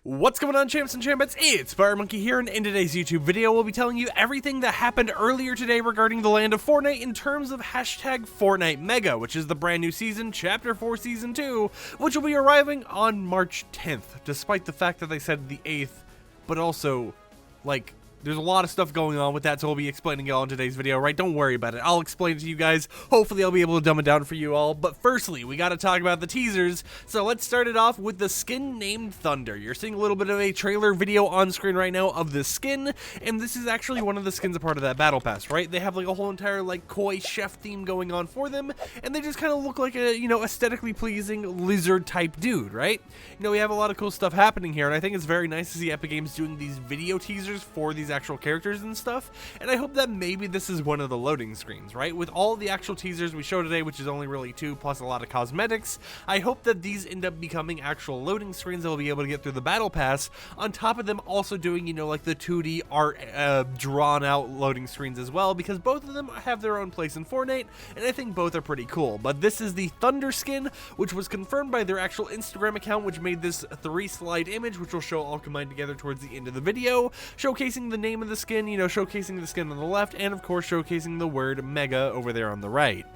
What's going on, champs and champettes? It's FireMonkey here, and in today's YouTube video, we'll be telling you everything that happened earlier today regarding the land of Fortnite in terms of hashtag Fortnite Mega, which is the brand new season, Chapter 4 Season 2, which will be arriving on March 10th, despite the fact that they said the 8th, but also, like, there's a lot of stuff going on with that, so we'll be explaining it all in today's video, right? Don't worry about it. I'll explain it to you guys. Hopefully, I'll be able to dumb it down for you all. But firstly, we got to talk about the teasers. So let's start it off with the skin named Thunder. You're seeing a little bit of a trailer video on screen right now of the skin, and this is actually one of the skins a part of that battle pass, right? They have like a whole entire like koi chef theme going on for them, and they just kind of look like a, aesthetically pleasing lizard type dude, right? We have a lot of cool stuff happening here, and I think it's very nice to see Epic Games doing these video teasers for these actual characters and stuff, and I hope that maybe this is one of the loading screens, right? With all the actual teasers we show today, which is only really 2 plus a lot of cosmetics, I hope that these end up becoming actual loading screens that we'll be able to get through the battle pass, on top of them also doing, like the 2D art drawn out loading screens as well, because both of them have their own place in Fortnite, and I think both are pretty cool. But this is the Thunder skin, which was confirmed by their actual Instagram account, which made this 3-slide image, which will show all combined together towards the end of the video, showcasing the name of the skin, showcasing the skin on the left, and of course showcasing the word Mega over there on the right.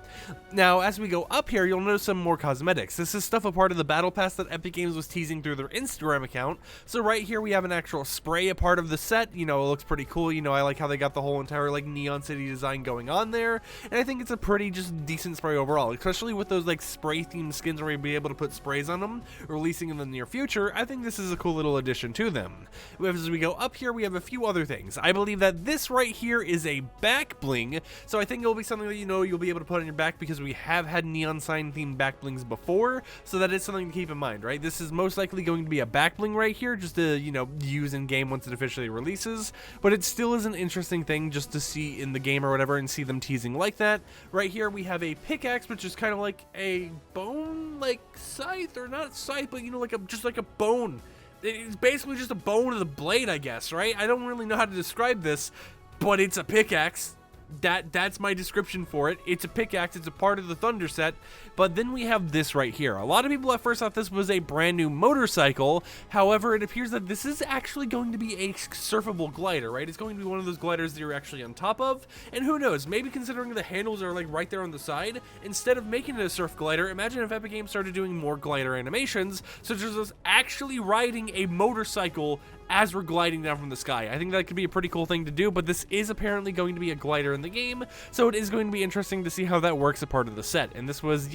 Now, as we go up here, you'll notice some more cosmetics. This is stuff a part of the battle pass that Epic Games was teasing through their Instagram account. So right here we have an actual spray, a part of the set. It looks pretty cool. I like how they got the whole entire like neon city design going on there, and I think it's a pretty just decent spray overall, especially with those like spray themed skins where you'll be able to put sprays on them, releasing in the near future. I think this is a cool little addition to them. As we go up here, we have a few other things. I believe that this right here is a back bling, so I think it'll be something that you'll be able to put on your back, because we have had neon sign themed back blings before, so that is something to keep in mind, right? This is most likely going to be a back bling right here, just to use in game once it officially releases, but it still is an interesting thing just to see in the game or whatever, and see them teasing like that. Right here we have a pickaxe, which is kind of like a bone, like scythe, or not scythe, but just like a bone. It's basically just a bone of the blade, I guess, right? I don't really know how to describe this, but it's a pickaxe. That's my description for it. It's a pickaxe. It's a part of the Thunder set. But then we have this right here. A lot of people at first thought this was a brand new motorcycle. However, it appears that this is actually going to be a surfable glider, right? It's going to be one of those gliders that you're actually on top of. And who knows, maybe considering the handles are like right there on the side, instead of making it a surf glider, imagine if Epic Games started doing more glider animations, such as us actually riding a motorcycle as we're gliding down from the sky. I think that could be a pretty cool thing to do, but this is apparently going to be a glider in the game, so it is going to be interesting to see how that works a part of the set. And this was,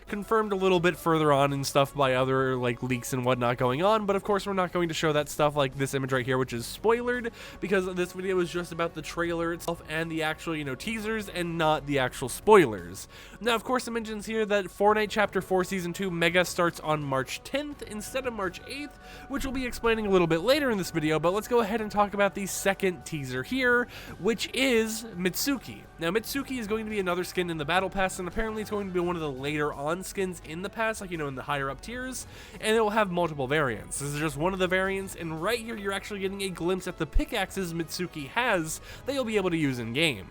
confirmed a little bit further on and stuff by other like leaks and whatnot going on, but of course we're not going to show that stuff like this image right here, which is spoilered, because this video is just about the trailer itself and the actual, teasers, and not the actual spoilers. Now, of course, it mentions here that Fortnite Chapter 4 Season 2 Mega starts on March 10th instead of March 8th, which we'll be explaining a little bit later in this video, but let's go ahead and talk about the second teaser here, which is Mitsuki. Now, Mitsuki is going to be another skin in the battle pass, and apparently it's going to be one of the later on skins in the pass, like, in the higher up tiers, and it will have multiple variants. This is just one of the variants, and right here you're actually getting a glimpse at the pickaxes Mitsuki has that you'll be able to use in game.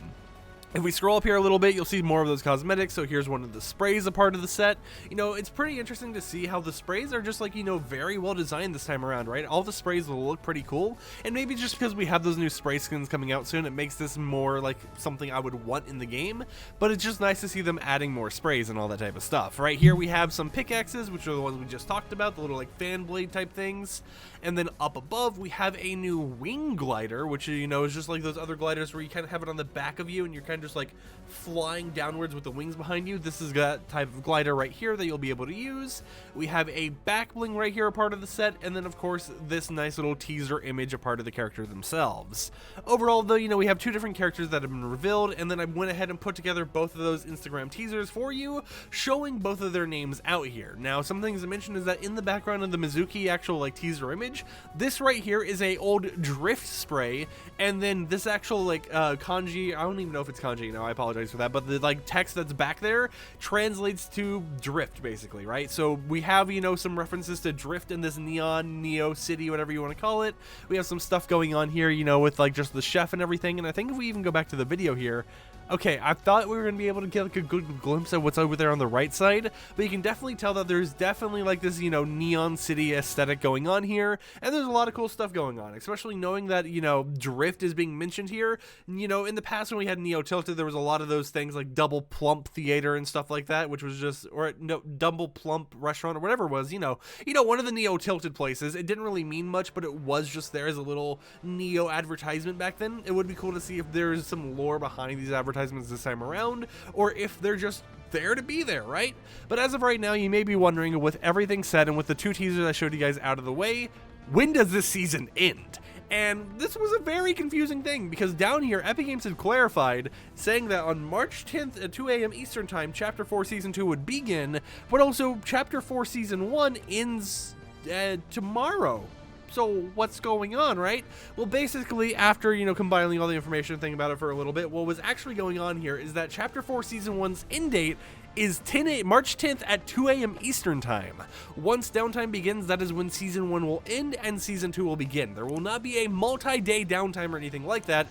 If we scroll up here a little bit, you'll see more of those cosmetics. So here's one of the sprays, a part of the set. It's pretty interesting to see how the sprays are just like, very well designed this time around, right? All the sprays will look pretty cool. And maybe just because we have those new spray skins coming out soon, it makes this more like something I would want in the game. But it's just nice to see them adding more sprays and all that type of stuff. Right here we have some pickaxes, which are the ones we just talked about, the little like fan blade type things. And then up above, we have a new wing glider, which, is just like those other gliders where you kind of have it on the back of you and you're kind of just like flying downwards with the wings behind you. This is that type of glider right here that you'll be able to use. We have a back bling right here, a part of the set, and then of course this nice little teaser image, a part of the character themselves. Overall though, we have 2 different characters that have been revealed, and then I went ahead and put together both of those Instagram teasers for you, showing both of their names out here. Now, some things I mentioned is that in the background of the Mizuki actual like teaser image, this right here is a old drift spray, and then this actual like kanji, I don't even know if it's kanji now, I apologize for that, but the like text that's back there translates to drift basically, right? So we have, some references to drift in this neo city, whatever you want to call it. We have some stuff going on here, with like just the chef and everything, and I think if we even go back to the video here, Okay, I thought we were going to be able to get like a good glimpse of what's over there on the right side, but you can definitely tell that there's definitely like this, you know, neon city aesthetic going on here, and there's a lot of cool stuff going on, especially knowing that, you know, drift is being mentioned here. You know, in the past when we had Neo Tilted, there was a lot of those things like Double Plump Theater and stuff like that, which was just, or no, Double Plump Restaurant or whatever it was, you know, one of the Neo Tilted places. It didn't really mean much, but it was just there as a little Neo advertisement back then. It would be cool to see if there's some lore behind these advertisements this time around, or if they're just there to be there, right? But as of right now, you may be wondering, with everything said and with the 2 teasers I showed you guys out of the way, when does this season end? And this was a very confusing thing, because down here, Epic Games had clarified, saying that on March 10th at 2 a.m. Eastern Time, Chapter 4 Season 2 would begin, but also Chapter 4 Season 1 ends tomorrow. So what's going on, right? Well, basically, after, you know, compiling all the information and thinking about it for a little bit, what was actually going on here is that Chapter 4 Season 1's end date is March 10th at 2 a.m. Eastern Time. Once downtime begins, that is when Season 1 will end and Season 2 will begin. There will not be a multi-day downtime or anything like that.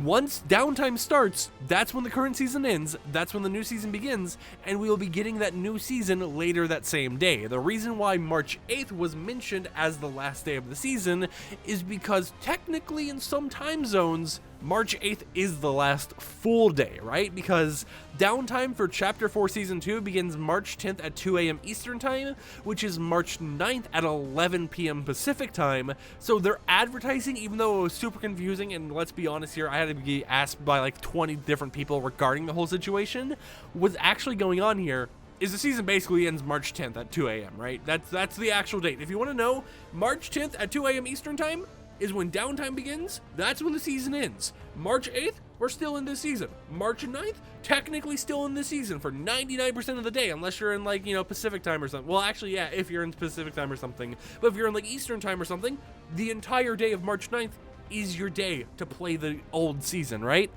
Once downtime starts, that's when the current season ends, that's when the new season begins, and we will be getting that new season later that same day. The reason why March 8th was mentioned as the last day of the season is because technically in some time zones, March 8th is the last full day, right? Because downtime for Chapter 4 Season 2 begins March 10th at 2 a.m. Eastern Time, which is March 9th at 11 p.m. Pacific Time. So they're advertising, even though it was super confusing, and let's be honest here, I had to be asked by like 20 different people regarding the whole situation. What's actually going on here is the season basically ends March 10th at 2 a.m., right? That's the actual date. If you want to know, March 10th at 2 a.m. Eastern Time is when downtime begins. That's when the season ends. March 8th, we're still in this season. March 9th, technically still in this season for 99% of the day, unless you're in like, you know, Pacific time or something. Well, actually, yeah, if you're in Pacific time or something. But if you're in like Eastern time or something, the entire day of March 9th is your day to play the old season, right?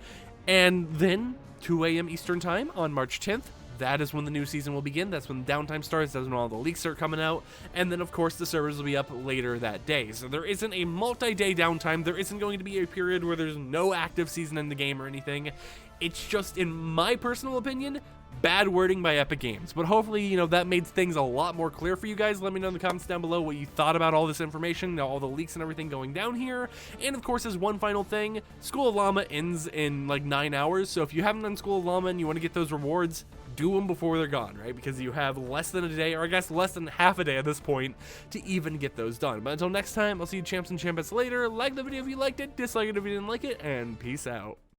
And then 2 a.m. Eastern time on March 10th, that is when the new season will begin. That's when downtime starts. That's when all the leaks start coming out. And then, of course, the servers will be up later that day. So there isn't a multi-day downtime. There isn't going to be a period where there's no active season in the game or anything. It's just, in my personal opinion, bad wording by Epic Games. But hopefully, you know, that made things a lot more clear for you guys. Let me know in the comments down below what you thought about all this information, you know, all the leaks and everything going down here. And of course, as one final thing, School of Llama ends in like 9 hours. So if you haven't done School of Llama and you want to get those rewards, do them before they're gone, right? Because you have less than a day, or I guess less than half a day at this point, to even get those done. But until next time, I'll see you champs and champettes later. Like the video if you liked it, dislike it if you didn't like it, and peace out.